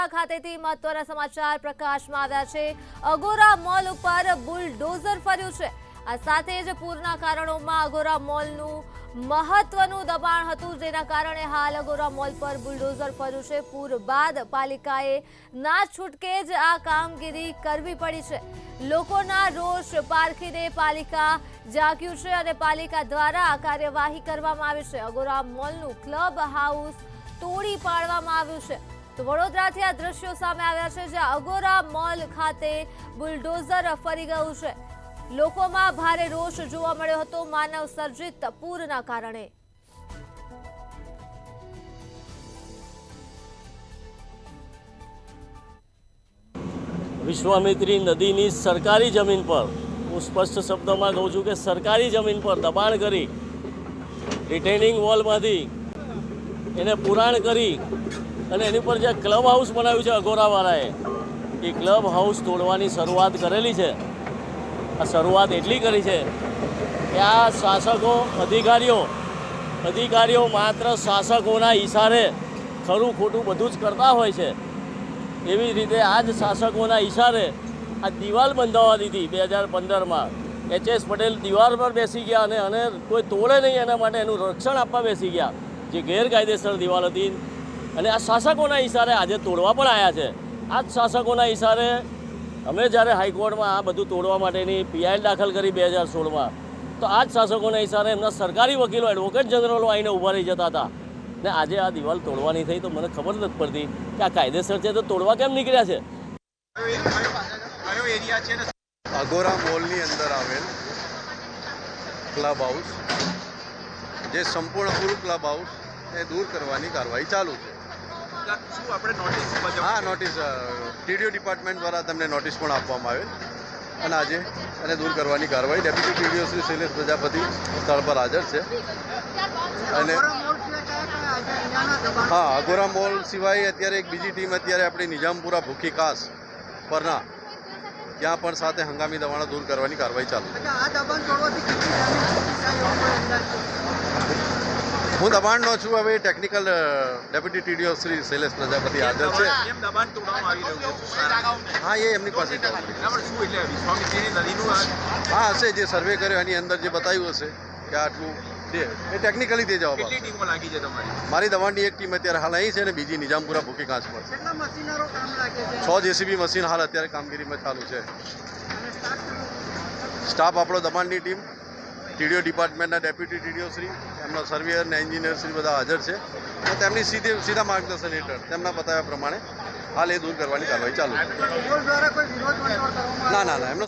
Agora ખાતેથી મહત્વના સમાચાર પ્રકાશમાં આવ્યા છે। અગોરા મોલ ઉપર બુલડોઝર ફર્યું છે। આ સાથે જ પૂરના કારણોમાં અગોરા મોલનું મહત્વનું દબાણ હતું, જેના કારણે હાલ અગોરા મોલ પર બુલડોઝર ફર્યું છે। પૂર બાદ પાલિકાએ ના છૂટકે જ આ કામગીરી કરવી પડી છે। લોકોના રોષ પારખીને પાલિકા જાગ્યું છે અને પાલિકા દ્વારા આ કાર્યવાહી કરવામાં આવી છે। અગોરા મોલનું ક્લબ હાઉસ તોડી પાડવામાં આવ્યું છે। તો વડોદરાથી આ દ્રશ્યો સામે આવ્યા છે, જ્યાં અગોરા મોલ ખાતે બુલડોઝર ફરી ગયું છે। લોકોમાં ભારે રોષ જોવા મળ્યો હતો માનવ સર્જિત પૂરના કારણે। વિશ્વામિત્રી નદીની સરકારી જમીન પર હું સ્પષ્ટ શબ્દમાં કહું છું કે સરકારી જમીન પર દબાણ કરી રિટેનિંગ વોલમાંથી એને પુરાણ કરી અને એની પર જે ક્લબ હાઉસ બનાવ્યું છે અગોરાવાળાએ, એ ક્લબ હાઉસ તોડવાની શરૂઆત કરેલી છે। આ શરૂઆત એટલી કરી છે કે આ શાસકો અધિકારીઓ માત્ર શાસકોના ઈશારે ખરું ખોટું બધું જ કરતા હોય છે। એવી રીતે આ જ શાસકોના ઈશારે આ દિવાલ બંધાવવા દીધી 2015માં। HS પટેલ દિવાલ પર બેસી ગયા અને કોઈ તોડે નહીં એના માટે એનું રક્ષણ આપવા બેસી ગયા, જે ગેરકાયદેસર દિવાલ હતી। અને આ શાસકોના ઈશારે આજે તોડવા પણ આવ્યા છે। આ જ શાસકોના ઈશારે અમે જ્યારે હાઈકોર્ટમાં આ બધું તોડવા માટેની PI દાખલ કરી 2016માં, તો આ જ શાસકોના ઈશારે એમના સરકારી વકીલો એડવોકેટ જનરલો આવીને ઊભા રહી જતા હતા। ને આજે આ દિવાલ તોડવાની થઈ તો મને ખબર નથી પડતી કે આ કાયદેસર છે તો તોડવા કેમ નીકળ્યા છે। અગોરા મોલની અંદર આવેલ ક્લબ હાઉસ, જે સંપૂર્ણ પૂરું ક્લબ હાઉસ એ દૂર કરવાની કાર્યવાહી ચાલુ છે। હા, નોટિસ TDO ડિપાર્ટમેન્ટ દ્વારા તમને નોટિસ પણ આપવામાં આવેલ અને આજે એને દૂર કરવાની કાર્યવાહી ડેપ્યુટી TDO શ્રી શૈલેષ પ્રજાપતિ સ્થળ પર હાજર છે। અને હા, અગોરા મોલ સિવાય અત્યારે એક બીજી ટીમ અત્યારે આપણી નિજામપુરા ભૂખી કાસ પરના ત્યાં પણ સાથે હંગામી દબાણો દૂર કરવાની કાર્યવાહી ચાલુ છે। હું દબાણનો છું, હવે technical deputy TDO Shri Shailesh Prajapati હાજર છે। હા, એ એમની પાસે હા હશે, જે સર્વે કર્યો એની અંદર જે બતાવ્યું હશે કે આટલું છે એ ટેકનિકલી તે જવાબ આપશે। મારી દબાણની એક ટીમ અત્યારે હાલ અહીં છે અને બીજી નિજામપુરા ભૂખી કાંચ પર છે। 6 JCB મશીન હાલ અત્યારે કામગીરીમાં ચાલુ છે। સ્ટાફ આપણો દબાણની ટીમ, TDO ડિપાર્ટમેન્ટના ડેપ્યુટી TDO શ્રી, એમના સર્વેયર ને એન્જિનિયર શ્રી બધા હાજર છે અને તેમની સીધા માર્ગદર્શન હેઠળ તેમના બતાવ્યા પ્રમાણે હાલ એ દૂર કરવાની કાર્યવાહી ચાલુ છે। ના, એમનો